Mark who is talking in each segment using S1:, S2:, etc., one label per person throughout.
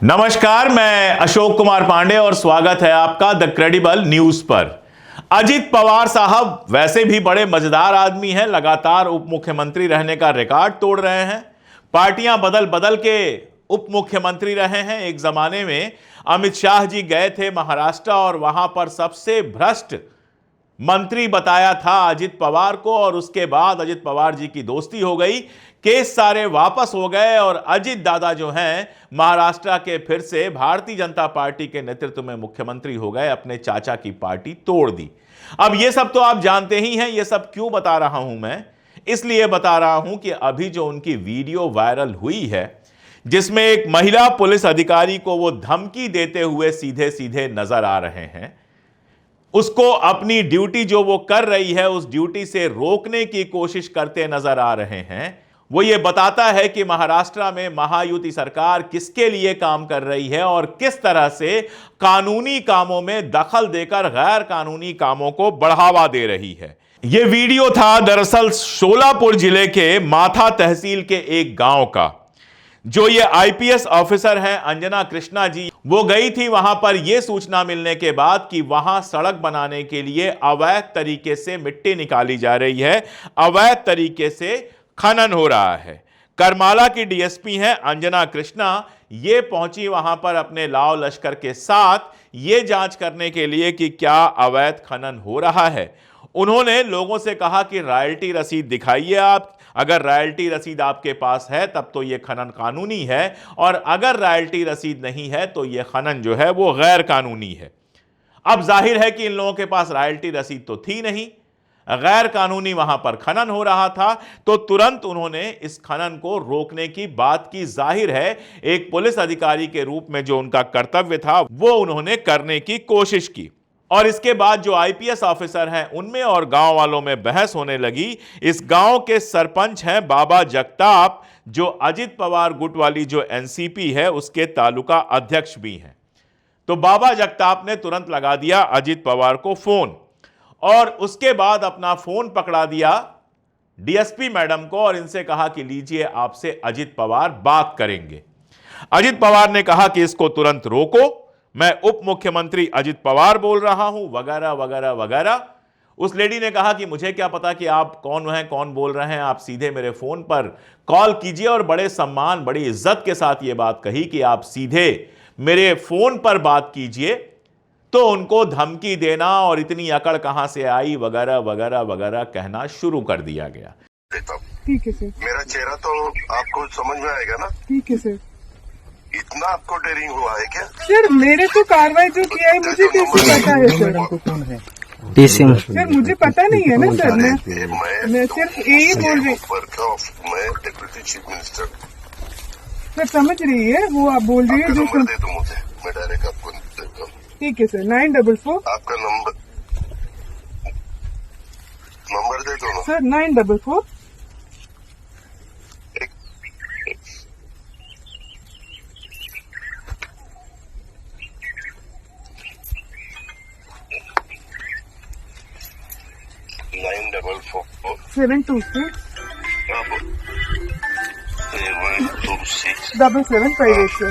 S1: नमस्कार, मैं अशोक कुमार पांडे और स्वागत है आपका द क्रेडिबल न्यूज पर। अजित पवार साहब वैसे भी बड़े मजेदार आदमी हैं, लगातार उप मुख्यमंत्री रहने का रिकॉर्ड तोड़ रहे हैं। पार्टियां बदल बदल के उप मुख्यमंत्री रहे हैं। एक जमाने में अमित शाह जी गए थे महाराष्ट्र और वहां पर सबसे भ्रष्ट मंत्री बताया था अजित पवार को, और उसके बाद अजित पवार जी की दोस्ती हो गई, केस सारे वापस हो गए और अजित दादा जो हैं महाराष्ट्र के फिर से भारतीय जनता पार्टी के नेतृत्व में मुख्यमंत्री हो गए, अपने चाचा की पार्टी तोड़ दी। अब ये सब तो आप जानते ही हैं। ये सब क्यों बता रहा हूं मैं? इसलिए बता रहा हूं कि अभी जो उनकी वीडियो वायरल हुई है, जिसमें एक महिला पुलिस अधिकारी को वो धमकी देते हुए सीधे सीधे नजर आ रहे हैं, उसको अपनी ड्यूटी जो वो कर रही है उस ड्यूटी से रोकने की कोशिश करते नजर आ रहे हैं। वो ये बताता है कि महाराष्ट्र में महायुति सरकार किसके लिए काम कर रही है और किस तरह से कानूनी कामों में दखल देकर गैर कानूनी कामों को बढ़ावा दे रही है। यह वीडियो था दरअसल शोलापुर जिले के माथा तहसील के एक गांव का। जो ये आईपीएस ऑफिसर हैं अंजना कृष्णा जी, वो गई थी वहां पर यह सूचना मिलने के बाद कि वहां सड़क बनाने के लिए अवैध तरीके से मिट्टी निकाली जा रही है, अवैध तरीके से खनन हो रहा है। करमाला की डीएसपी हैं अंजना कृष्णा, ये पहुंची वहां पर अपने लाव लश्कर के साथ ये जांच करने के लिए कि क्या अवैध खनन हो रहा है। उन्होंने लोगों से कहा कि रॉयल्टी रसीद दिखाइए आप, अगर रॉयल्टी रसीद आपके पास है तब तो यह खनन कानूनी है, और अगर रॉयल्टी रसीद नहीं है तो यह खनन जो है वो गैर कानूनी है। अब जाहिर है कि इन लोगों के पास रॉयल्टी रसीद तो थी नहीं, गैर कानूनी वहां पर खनन हो रहा था, तो तुरंत उन्होंने इस खनन को रोकने की बात की। जाहिर है एक पुलिस अधिकारी के रूप में जो उनका कर्तव्य था वो उन्होंने करने की कोशिश की। और इसके बाद जो आईपीएस ऑफिसर हैं उनमें और गांव वालों में बहस होने लगी। इस गांव के सरपंच हैं बाबा जगताप, जो अजित पवार गुट वाली जो एनसीपी है उसके तालुका अध्यक्ष भी हैं। तो बाबा जगताप ने तुरंत लगा दिया अजित पवार को फोन, और उसके बाद अपना फोन पकड़ा दिया डीएसपी मैडम को और इनसे कहा कि लीजिए, आपसे अजित पवार बात करेंगे। अजित पवार ने कहा कि इसको तुरंत रोको, मैं उप मुख्यमंत्री अजित पवार बोल रहा हूं, वगैरह वगैरह वगैरह। उस लेडी ने कहा कि मुझे क्या पता कि आप कौन हैं, कौन बोल रहे हैं, आप सीधे मेरे फोन पर कॉल कीजिए। और बड़े सम्मान, बड़ी इज्जत के साथ यह बात कही कि आप सीधे मेरे फोन पर बात कीजिए। तो उनको धमकी देना और इतनी अकड़ कहां से आई वगैरह वगैरह वगैरह कहना शुरू कर दिया गया।
S2: ठीक है सर,
S3: मेरा चेहरा तो आपको समझ में आएगा ना?
S2: ठीक है सर।
S3: इतना आपको डेयरिंग हुआ है क्या?
S2: सर मेरे को कार्रवाई जो किया है मुझे कैसे पता है सर?
S4: कौन है?
S2: सर मुझे पता नहीं है ना सर। मैं सिर्फ यही बोल रही।
S3: मैं डिप्टी चीफ मिनिस्टर।
S2: सर समझ रही है वो आप बोल रही है जो
S3: नंबर दे दो मुझे, मैं डायरेक्ट आपको देता हूँ।
S2: ठीक है सर, 944।
S3: आपका नंबर दे दो ना
S2: सर 944। $944
S3: 726
S2: 7758 सर।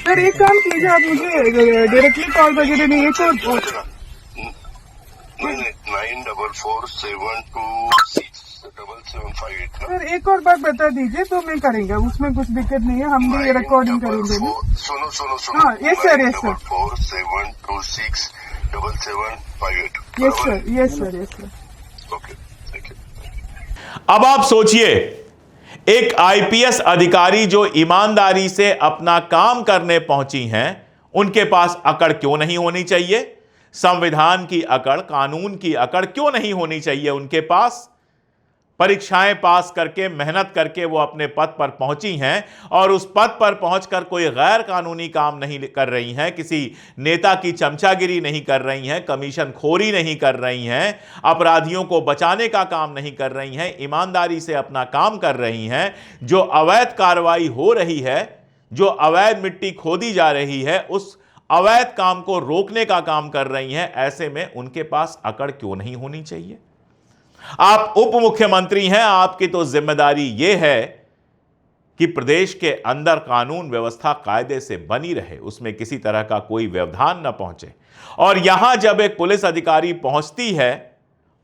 S2: सर एक काम कीजिए, आप मुझे डायरेक्टली कॉल वगैरह नहीं, एक और
S3: 944726728।
S2: सर एक और बात बता दीजिए तो मैं करेंगे, उसमें कुछ दिक्कत नहीं है, हम भी रिकॉर्डिंग करेंगे ना।
S3: सुनो
S2: हाँ yes sir, yes sir,
S3: 944726778।
S2: Yes sir, yes sir, yes sir.
S3: Okay, thank you.
S1: अब आप सोचिए, एक आईपीएस अधिकारी जो ईमानदारी से अपना काम करने पहुंची हैं, उनके पास अकड़ क्यों नहीं होनी चाहिए? संविधान की अकड़, कानून की अकड़ क्यों नहीं होनी चाहिए उनके पास? परीक्षाएं पास करके, मेहनत करके वो अपने पद पर पहुंची हैं, और उस पद पर पहुंचकर कोई गैर कानूनी काम नहीं कर रही हैं, किसी नेता की चमचागिरी नहीं कर रही हैं, कमीशन खोरी नहीं कर रही हैं, अपराधियों को बचाने का काम नहीं कर रही हैं, ईमानदारी से अपना काम कर रही हैं। जो अवैध कार्रवाई हो रही है, जो अवैध मिट्टी खोदी जा रही है, उस अवैध काम को रोकने का काम कर रही हैं। ऐसे में उनके पास अकड़ क्यों नहीं होनी चाहिए? आप उप मुख्यमंत्री हैं, आपकी तो जिम्मेदारी यह है कि प्रदेश के अंदर कानून व्यवस्था कायदे से बनी रहे, उसमें किसी तरह का कोई व्यवधान न पहुंचे। और यहां जब एक पुलिस अधिकारी पहुंचती है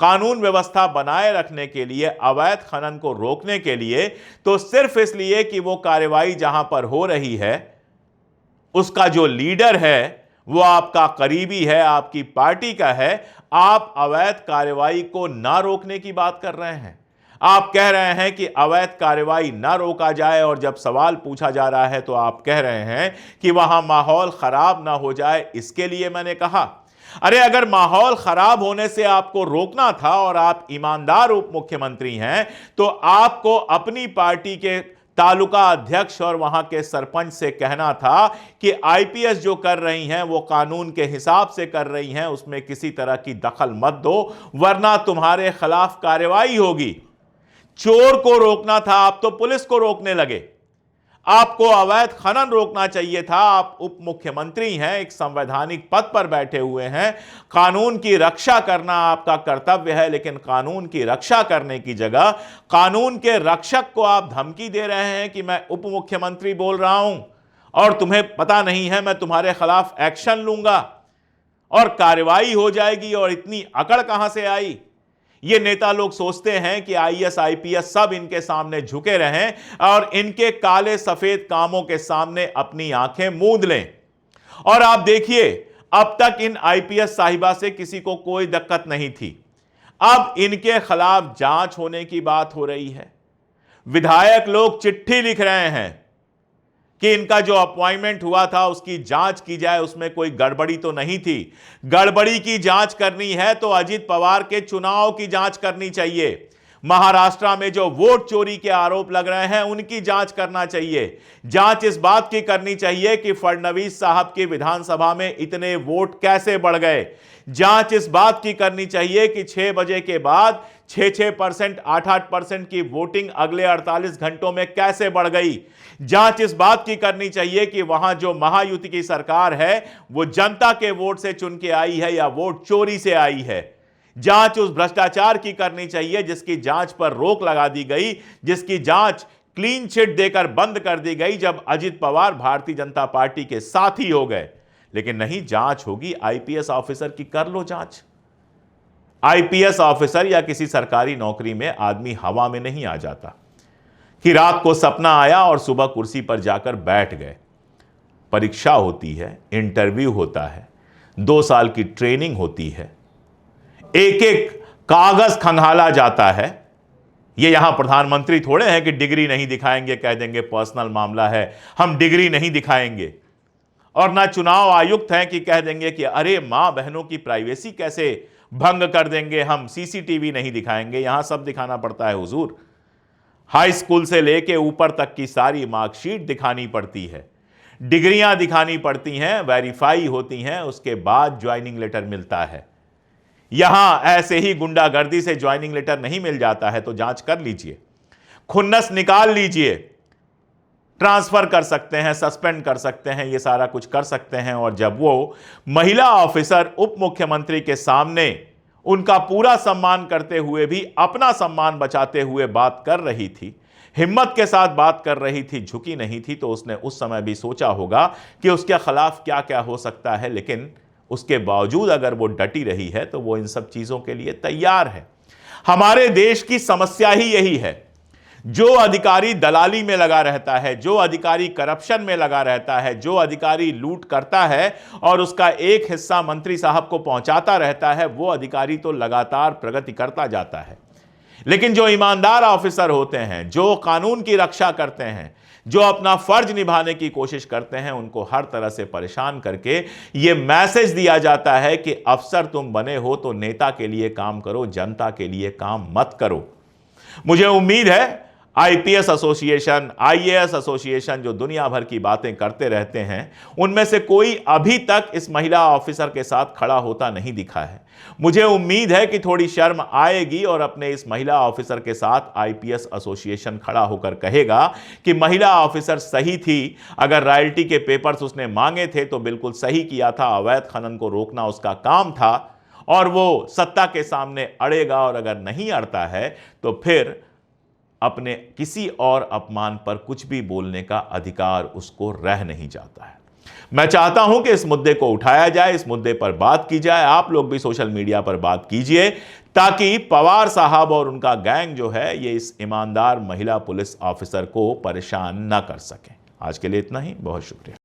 S1: कानून व्यवस्था बनाए रखने के लिए, अवैध खनन को रोकने के लिए, तो सिर्फ इसलिए कि वो कार्रवाई जहां पर हो रही है उसका जो लीडर है वो आपका करीबी है, आपकी पार्टी का है, आप अवैध कार्रवाई को ना रोकने की बात कर रहे हैं। आप कह रहे हैं कि अवैध कार्रवाई ना रोका जाए, और जब सवाल पूछा जा रहा है तो आप कह रहे हैं कि वहां माहौल खराब ना हो जाए, इसके लिए मैंने कहा। अरे अगर माहौल खराब होने से आपको रोकना था और आप ईमानदार उप मुख्यमंत्री हैं, तो आपको अपनी पार्टी के तालुका अध्यक्ष और वहां के सरपंच से कहना था कि आईपीएस जो कर रही हैं वो कानून के हिसाब से कर रही हैं, उसमें किसी तरह की दखल मत दो, वरना तुम्हारे खिलाफ कार्रवाई होगी। चोर को रोकना था, आप तो पुलिस को रोकने लगे। आपको अवैध खनन रोकना चाहिए था। आप उप मुख्यमंत्री हैं, एक संवैधानिक पद पर बैठे हुए हैं, कानून की रक्षा करना आपका कर्तव्य है, लेकिन कानून की रक्षा करने की जगह कानून के रक्षक को आप धमकी दे रहे हैं कि मैं उप मुख्यमंत्री बोल रहा हूं और तुम्हें पता नहीं है, मैं तुम्हारे खिलाफ एक्शन लूंगा और कार्रवाई हो जाएगी। और इतनी अकड़ कहां से आई? ये नेता लोग सोचते हैं कि आईएएस आईपीएस सब इनके सामने झुके रहें और इनके काले सफेद कामों के सामने अपनी आंखें मूंद लें। और आप देखिए, अब तक इन आईपीएस साहिबा से किसी को कोई दिक्कत नहीं थी, अब इनके खिलाफ जांच होने की बात हो रही है। विधायक लोग चिट्ठी लिख रहे हैं कि इनका जो अपॉइंटमेंट हुआ था उसकी जांच की जाए, उसमें कोई गड़बड़ी तो नहीं थी। गड़बड़ी की जांच करनी है तो अजित पवार के चुनाव की जांच करनी चाहिए। महाराष्ट्र में जो वोट चोरी के आरोप लग रहे हैं उनकी जांच करना चाहिए। जांच इस बात की करनी चाहिए कि फडणवीस साहब की विधानसभा में इतने वोट कैसे बढ़ गए। जांच इस बात की करनी चाहिए कि 6 बजे के बाद 6% 8% की वोटिंग अगले 48 घंटों में कैसे बढ़ गई। जांच इस बात की करनी चाहिए कि वहां जो महायुति की सरकार है वो जनता के वोट से चुन के आई है या वोट चोरी से आई है। जांच उस भ्रष्टाचार की करनी चाहिए जिसकी जांच पर रोक लगा दी गई, जिसकी जांच क्लीन चिट देकर बंद कर दी गई जब अजित पवार भारतीय जनता पार्टी के साथी हो गए। लेकिन नहीं, जांच होगी आईपीएस ऑफिसर की, कर लो जांच। आईपीएस ऑफिसर या किसी सरकारी नौकरी में आदमी हवा में नहीं आ जाता कि रात को सपना आया और सुबह कुर्सी पर जाकर बैठ गए। परीक्षा होती है, इंटरव्यू होता है, 2 साल की ट्रेनिंग होती है, एक एक कागज खंगाला जाता है। ये यहां प्रधानमंत्री थोड़े हैं कि डिग्री नहीं दिखाएंगे, कह देंगे पर्सनल मामला है, हम डिग्री नहीं दिखाएंगे। और ना चुनाव आयुक्त हैं कि कह देंगे कि अरे मां बहनों की प्राइवेसी कैसे भंग कर देंगे, हम सीसीटीवी नहीं दिखाएंगे। यहां सब दिखाना पड़ता है हुजूर। हाई स्कूल से लेके ऊपर तक की सारी मार्कशीट दिखानी पड़ती है, डिग्रियां दिखानी पड़ती हैं, वेरीफाई होती हैं, उसके बाद ज्वाइनिंग लेटर मिलता है। यहां ऐसे ही गुंडागर्दी से ज्वाइनिंग लेटर नहीं मिल जाता है, तो जांच कर लीजिए, खुन्नस निकाल लीजिए, ट्रांसफर कर सकते हैं, सस्पेंड कर सकते हैं, ये सारा कुछ कर सकते हैं। और जब वो महिला ऑफिसर उप मुख्यमंत्री के सामने उनका पूरा सम्मान करते हुए भी अपना सम्मान बचाते हुए बात कर रही थी, हिम्मत के साथ बात कर रही थी, झुकी नहीं थी, तो उसने उस समय भी सोचा होगा कि उसके खिलाफ क्या क्या हो सकता है। लेकिन उसके बावजूद अगर वो डटी रही है तो वो इन सब चीजों के लिए तैयार है। हमारे देश की समस्या ही यही है, जो अधिकारी दलाली में लगा रहता है, जो अधिकारी करप्शन में लगा रहता है, जो अधिकारी लूट करता है और उसका एक हिस्सा मंत्री साहब को पहुंचाता रहता है, वो अधिकारी तो लगातार प्रगति करता जाता है। लेकिन जो ईमानदार ऑफिसर होते हैं, जो कानून की रक्षा करते हैं, जो अपना फर्ज निभाने की कोशिश करते हैं, उनको हर तरह से परेशान करके यह मैसेज दिया जाता है कि अफसर तुम बने हो तो नेता के लिए काम करो, जनता के लिए काम मत करो। मुझे उम्मीद है आईपीएस एसोसिएशन, आईएएस एसोसिएशन जो दुनिया भर की बातें करते रहते हैं, उनमें से कोई अभी तक इस महिला ऑफिसर के साथ खड़ा होता नहीं दिखा है। मुझे उम्मीद है कि थोड़ी शर्म आएगी और अपने इस महिला ऑफिसर के साथ आईपीएस एसोसिएशन खड़ा होकर कहेगा कि महिला ऑफिसर सही थी, अगर रॉयल्टी के पेपर्स उसने मांगे थे तो बिल्कुल सही किया था, अवैध खनन को रोकना उसका काम था और वो सत्ता के सामने अड़ेगा, और अगर नहीं अड़ता है तो फिर अपने किसी और अपमान पर कुछ भी बोलने का अधिकार उसको रह नहीं जाता है। मैं चाहता हूं कि इस मुद्दे को उठाया जाए, इस मुद्दे पर बात की जाए। आप लोग भी सोशल मीडिया पर बात कीजिए ताकि पवार साहब और उनका गैंग जो है ये इस ईमानदार महिला पुलिस ऑफिसर को परेशान ना कर सके। आज के लिए इतना ही, बहुत शुक्रिया।